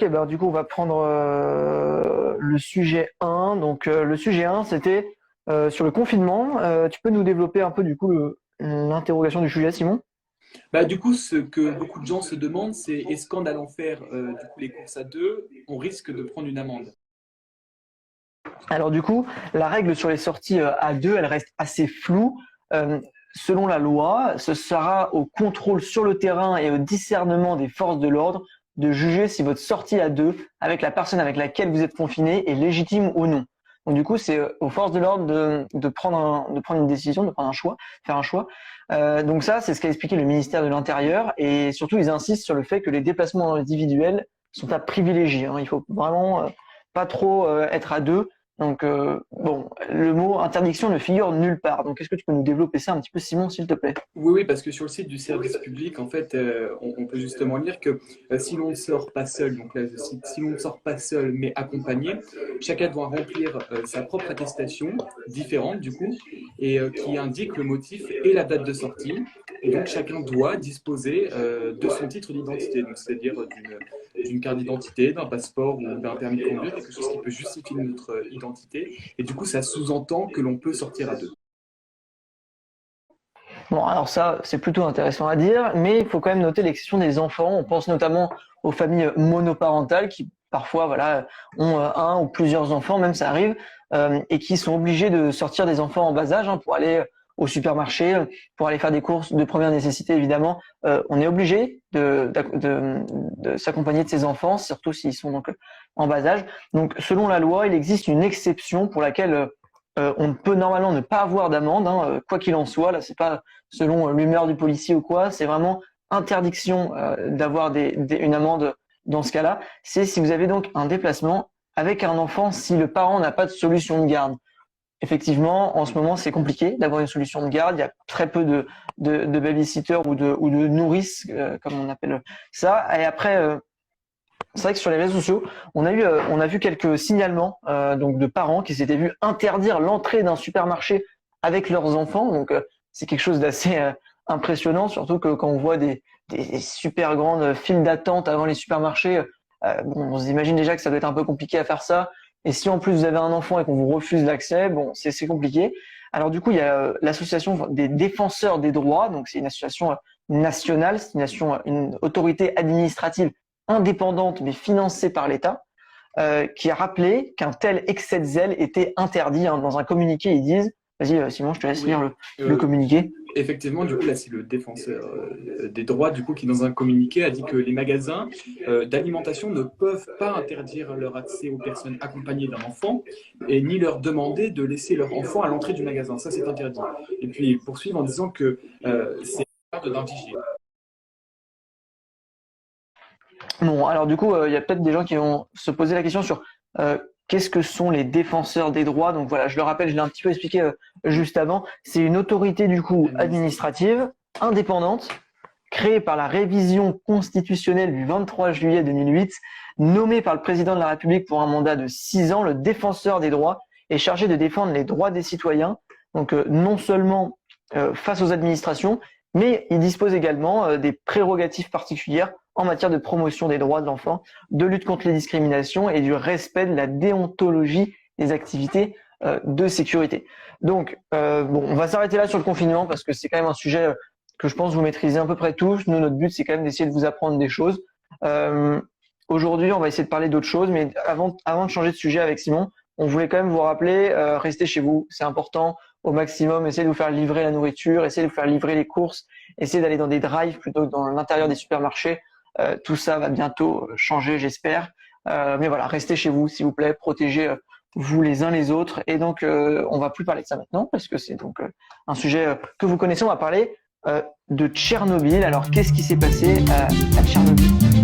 bah, du coup, on va prendre le sujet 1. Donc, le sujet 1, c'était sur le confinement. Tu peux nous développer un peu, du coup, l'interrogation du sujet, Simon? Bah, du coup, ce que beaucoup de gens se demandent, c'est est-ce qu'en allant faire du coup, les courses à deux, on risque de prendre une amende? Alors, du coup, la règle sur les sorties à deux, elle reste assez floue. Euh, Selon la loi, ce sera au contrôle sur le terrain et au discernement des forces de l'ordre de juger si votre sortie à deux avec la personne avec laquelle vous êtes confiné est légitime ou non. Donc du coup, c'est aux forces de l'ordre de prendre une décision, de prendre un choix, faire un choix. Donc ça, c'est ce qu'a expliqué le ministère de l'Intérieur et surtout, ils insistent sur le fait que les déplacements individuels sont à privilégier, hein. Il faut vraiment pas trop être à deux. Donc, bon, le mot interdiction ne figure nulle part. Donc, est-ce que tu peux nous développer ça un petit peu, Simon, s'il te plaît? Oui, oui, parce que sur le site du service public, en fait, on peut justement lire que si l'on ne sort pas seul, donc là je cite, si l'on ne sort pas seul mais accompagné, chacun doit remplir sa propre attestation, différente du coup, et qui indique le motif et la date de sortie. Et donc chacun doit disposer de son titre d'identité, donc c'est-à-dire d'une carte d'identité, d'un passeport ou d'un permis de conduire, quelque chose qui peut justifier notre identité. Et du coup, ça sous-entend que l'on peut sortir à deux. Bon, alors ça, c'est plutôt intéressant à dire, mais il faut quand même noter l'exception des enfants. On pense notamment aux familles monoparentales qui parfois, voilà, ont un ou plusieurs enfants, même ça arrive, et qui sont obligés de sortir des enfants en bas âge pour aller au supermarché, pour aller faire des courses de première nécessité, évidemment. On est obligé de s'accompagner de ces enfants, surtout s'ils sont donc en bas âge. Donc, selon la loi, il existe une exception pour laquelle on ne peut normalement ne pas avoir d'amende, hein, quoi qu'il en soit. Là, c'est pas selon l'humeur du policier ou quoi, c'est vraiment interdiction d'avoir une amende dans ce cas-là. C'est si vous avez donc un déplacement avec un enfant, si le parent n'a pas de solution de garde. Effectivement, en ce moment, c'est compliqué d'avoir une solution de garde. Il y a très peu de babysitters ou de nourrices, comme on appelle ça. Et après, c'est vrai que sur les réseaux sociaux, on a vu quelques signalements donc de parents qui s'étaient vus interdire l'entrée d'un supermarché avec leurs enfants. Donc c'est quelque chose d'assez impressionnant, surtout que quand on voit des super grandes files d'attente avant les supermarchés, bon, on s'imagine déjà que ça doit être un peu compliqué à faire ça. Et si en plus vous avez un enfant et qu'on vous refuse l'accès, bon, c'est compliqué. Alors du coup, il y a l'association des défenseurs des droits, donc c'est une association nationale, c'est une autorité administrative indépendante mais financée par l'État, qui a rappelé qu'un tel excès de zèle était interdit, hein. Dans un communiqué, ils disent, vas-y Simon, je te laisse lire Oui. le communiqué. Effectivement, du coup, là, c'est le défenseur des droits, du coup, qui, dans un communiqué, a dit que les magasins d'alimentation ne peuvent pas interdire leur accès aux personnes accompagnées d'un enfant et ni leur demander de laisser leur enfant à l'entrée du magasin. Ça, c'est interdit. Et puis, ils poursuivent en disant que c'est d'un vigile. Bon, alors du coup, il y a peut-être des gens qui vont se poser la question sur euh, qu'est-ce que sont les défenseurs des droits. Donc voilà, je le rappelle, je l'ai un petit peu expliqué juste avant. C'est une autorité du coup administrative, indépendante, créée par la révision constitutionnelle du 23 juillet 2008, nommée par le président de la République pour un mandat de 6 ans. Le défenseur des droits est chargé de défendre les droits des citoyens, donc non seulement face aux administrations, mais il dispose également des prérogatives particulières en matière de promotion des droits de l'enfant, de lutte contre les discriminations et du respect de la déontologie des activités de sécurité. Donc, bon, on va s'arrêter là sur le confinement parce que c'est quand même un sujet que je pense vous maîtrisez à peu près tous. Nous, notre but, c'est quand même d'essayer de vous apprendre des choses. Euh, Aujourd'hui, on va essayer de parler d'autres choses, mais avant de changer de sujet avec Simon, on voulait quand même vous rappeler, restez chez vous, c'est important au maximum, essayez de vous faire livrer la nourriture, essayez de vous faire livrer les courses, essayez d'aller dans des drives plutôt que dans l'intérieur des supermarchés. Tout ça va bientôt changer, j'espère. Mais voilà, restez chez vous, s'il vous plaît, protégez vous les uns les autres. Et donc, on va plus parler de ça maintenant, parce que c'est donc un sujet que vous connaissez. On va parler de Tchernobyl. Alors, qu'est-ce qui s'est passé à Tchernobyl?